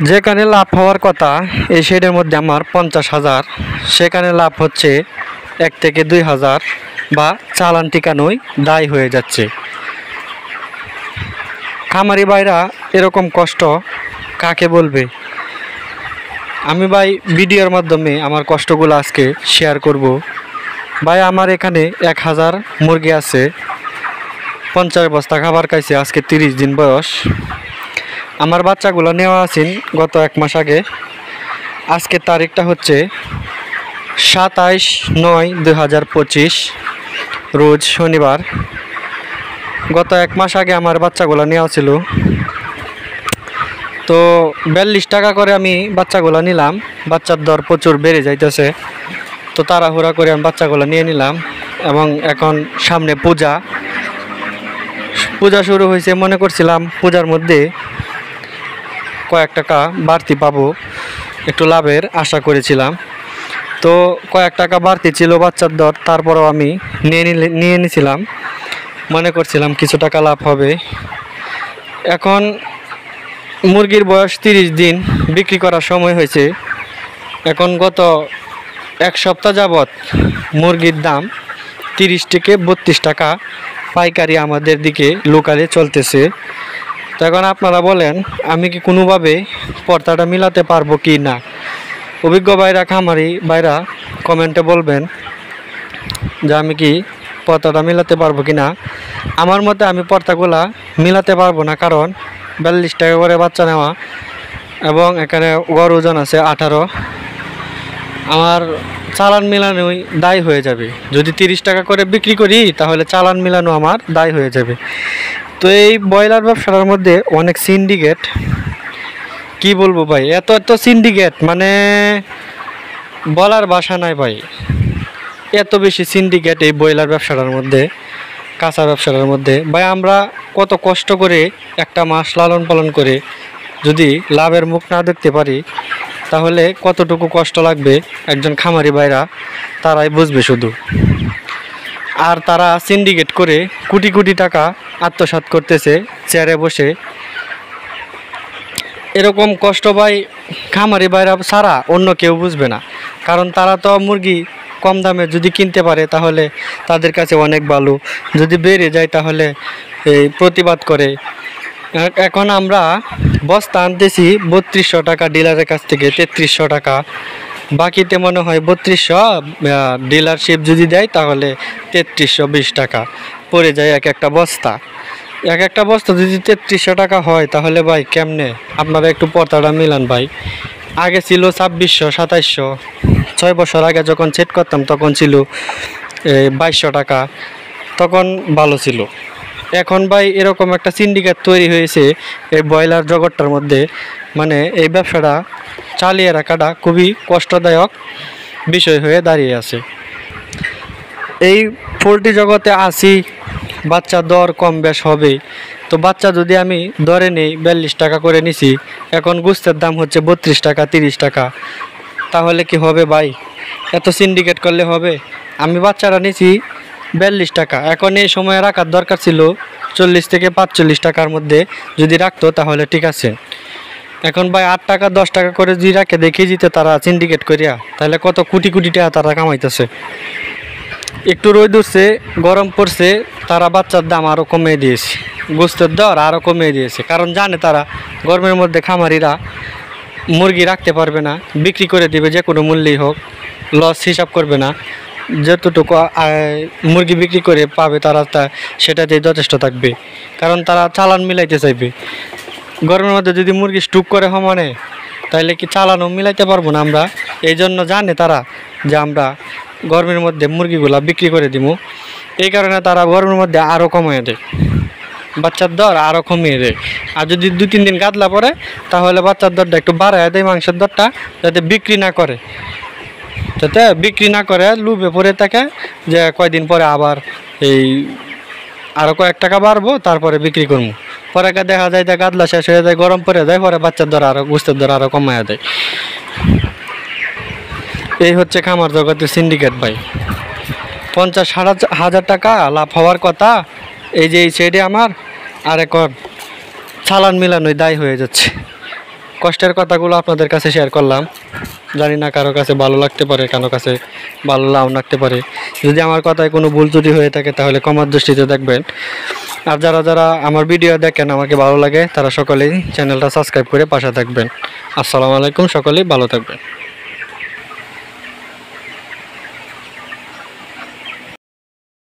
যেখানে লাভ হওয়ার কথা এই শেডের মধ্যে আমার 50,000, সেখানে লাভ হচ্ছে 1 থেকে 2,000 বা চালান টিকানোই দায় হয়ে যাচ্ছে। খামারি ভাইরা এরকম কষ্ট কাকে বলবে? আমি ভাই ভিডিওর মাধ্যমে আমার কষ্টগুলো আজকে শেয়ার করব। ভাই আমার এখানে 1000 মুরগি আছে, 50 বস্তা খাবার খাইছে, আজকে 30 দিন বয়স। আমার বাচ্চাগুলো নেওয়া আছেন গত 1 মাস আগে। আজকে তারিখটা হচ্ছে 27/9/2025, রোজ শনিবার। গত 1 মাস আগে আমার বাচ্চাগুলো নেওয়া ছিল। তো 42 টাকা করে আমি বাচ্চাগুলো নিলাম। বাচ্চার দর প্রচুর বেড়ে যাইতেছে, তো তাড়াহুড়া করে আমি বাচ্চাগুলো নিয়ে নিলাম। এবং এখন সামনে পূজা শুরু হয়েছে। মনে করছিলাম পূজার মধ্যে কয়েক টাকা বাড়তি পাবো, একটু লাভের আশা করেছিলাম। তো কয়েক টাকা বাড়তি ছিল বাচ্চার দর, তারপরেও আমি নিয়ে নিয়েছিলাম। মনে করছিলাম কিছু টাকা লাভ হবে। এখন মুরগির বয়স 30 দিন, বিক্রি করার সময় হয়েছে। এখন গত 1 সপ্তাহ যাবৎ মুরগির দাম 30 থেকে 32 টাকা পাইকারি আমাদের দিকে লোকালে চলতেছে। তো এখন আপনারা বলেন আমি কি কোনোভাবে পর্দাটা মিলাতে পারবো কি না? অভিজ্ঞ ভাইরা, খামারি ভাইরা কমেন্টে বলবেন যে আমি কি পর্দাটা মিলাতে পারবো কি না। আমার মতে আমি পর্দাগুলা মিলাতে পারবো না, কারণ 42 টাকা করে বাচ্চা নেওয়া এবং এখানে গড় ওজন আছে 18। আমার চালান মিলানোই দায় হয়ে যাবে। যদি 30 টাকা করে বিক্রি করি তাহলে চালান মিলানো আমার দায় হয়ে যাবে। তো এই ব্রয়লার ব্যবসাটার মধ্যে অনেক সিন্ডিকেট, কি বলবো ভাই, এত সিন্ডিকেট মানে বলার ভাষা নাই ভাই। এত বেশি সিন্ডিকেট এই ব্রয়লার ব্যবসাটার মধ্যে, কাঁচা ব্যবসাটার মধ্যে। ভাই আমরা কত কষ্ট করে একটা মাস লালন পালন করে যদি লাভের মুখ না দেখতে পারি, তাহলে কতটুকু কষ্ট লাগবে একজন খামারি ভাইরা তারাই বুঝবে শুধু। আর তারা সিন্ডিকেট করে কোটি কোটি টাকা আত্মসাৎ করতেছে চেয়ারে বসে। এরকম কষ্ট ভাই খামারি ভাইরা ছাড়া অন্য কেউ বুঝবে না, কারণ তারা তো মুরগি কম দামে যদি কিনতে পারে তাহলে তাদের কাছে অনেক ভালো। যদি বেড়ে যায় তাহলে এই প্রতিবাদ করে। এখন আমরা বস্তা আনতেছি 3200 টাকা ডিলারের কাছ থেকে, 3300 টাকা, বাকিতে মনে হয় 3200 ডিলারশিপ যদি দেয় তাহলে 3320 টাকা পড়ে যায় এক একটা বস্তা। এক একটা বস্তা যদি 3300 টাকা হয় তাহলে ভাই কেমনে? আপনারা একটু পর্দাটা মিলান ভাই। আগে ছিল 2600, 2700। 6 বছর আগে যখন সেট করতাম তখন ছিল 2200 টাকা, তখন ভালো ছিল। এখন ভাই এরকম একটা সিন্ডিকেট তৈরি হয়েছে এই ব্রয়লার জগৎটার মধ্যে, মানে এই ব্যবসাটা চালিয়ে রাখাটা খুবই কষ্টদায়ক বিষয় হয়ে দাঁড়িয়ে আছে। এই পোলট্রি জগতে আসি, বাচ্চা দর কম বেশ হবে। তো বাচ্চা যদি আমি দরে নেই 42 টাকা করে নিছি, এখন গোস্তের দাম হচ্ছে 32 টাকা, 30 টাকা, তাহলে কি হবে ভাই? এত সিন্ডিকেট করলে হবে? আমি বাচ্চারা নিছি 42 টাকা, এখন এই সময় রাখার দরকার ছিল 40 থেকে 45 টাকার মধ্যে যদি রাখতো তাহলে ঠিক আছে। এখন ভাই 8 টাকা 10 টাকা করে যদি রাখে দেখে যেতে তারা সিন্ডিকেট করিয়া, তাহলে কত কোটি কোটি টাকা তারা কামাইতেছে। একটু রোদ উঠছে, গরম পড়ছে, তারা বাচ্চার দাম আরও কমিয়ে দিয়েছে, গোস্তের দর আরও কমিয়ে দিয়েছে। কারণ জানে তারা গরমের মধ্যে খামারিরা মুরগি রাখতে পারবে না, বিক্রি করে দেবে যে কোনো মূল্যেই হোক, লস হিসাব করবে না। যতটুকু মুরগি বিক্রি করে পাবে তারা সেটাতেই যথেষ্ট থাকবে, কারণ তারা চালান মিলাইতে চাইবে। গরমের মধ্যে যদি মুরগি স্টুক করে সমানে, তাহলে কি চালানও মিলাইতে পারবো না আমরা। এই জন্য জানে তারা যে আমরা গরমের মধ্যে মুরগিগুলা বিক্রি করে দিব, এই কারণে তারা গরমের মধ্যে আরও কমিয়ে দেয়, বাচ্চার দর আরও কমিয়ে দেয়। আর যদি 2-3 দিন গাদলা পড়ে তাহলে বাচ্চার দরটা একটু বাড়ায় দেয়, মাংসের দরটা, যাতে বিক্রি না করে লুভে পড়ে থাকে যে কয়দিন পরে আবার এই আরও কয়েক টাকা বাড়বো তারপরে বিক্রি করবো। পরে দেখা যায় যে গাদলা শেষ হয়ে যায়, গরম পড়ে যায়, পরে বাচ্চার দর আরও, গোস্তের দর আরও কমায় দেয়। এই হচ্ছে খামার জগতের সিন্ডিকেট ভাই। 50,000 টাকা লাভ হওয়ার কথা এই যে এই সাইডে আমার, আর এখন চালান মিলানোই দায় হয়ে যাচ্ছে। কষ্টের কথাগুলো আপনাদের কাছে শেয়ার করলাম। জানি না কারো কাছে ভালো লাগতে পারে, কারো কাছে ভালো নাও লাগতে পারে। যদি আমার কথায় কোনো ভুল ত্রুটি হয়ে থাকে তাহলে ক্ষমার দৃষ্টিতে দেখবেন। আর যারা যারা আমার ভিডিও দেখেন আমাকে ভালো লাগে তারা সকলেই চ্যানেলটা সাবস্ক্রাইব করে পাশে থাকবেন। আসসালামু আলাইকুম, সকলেই ভালো থাকবেন।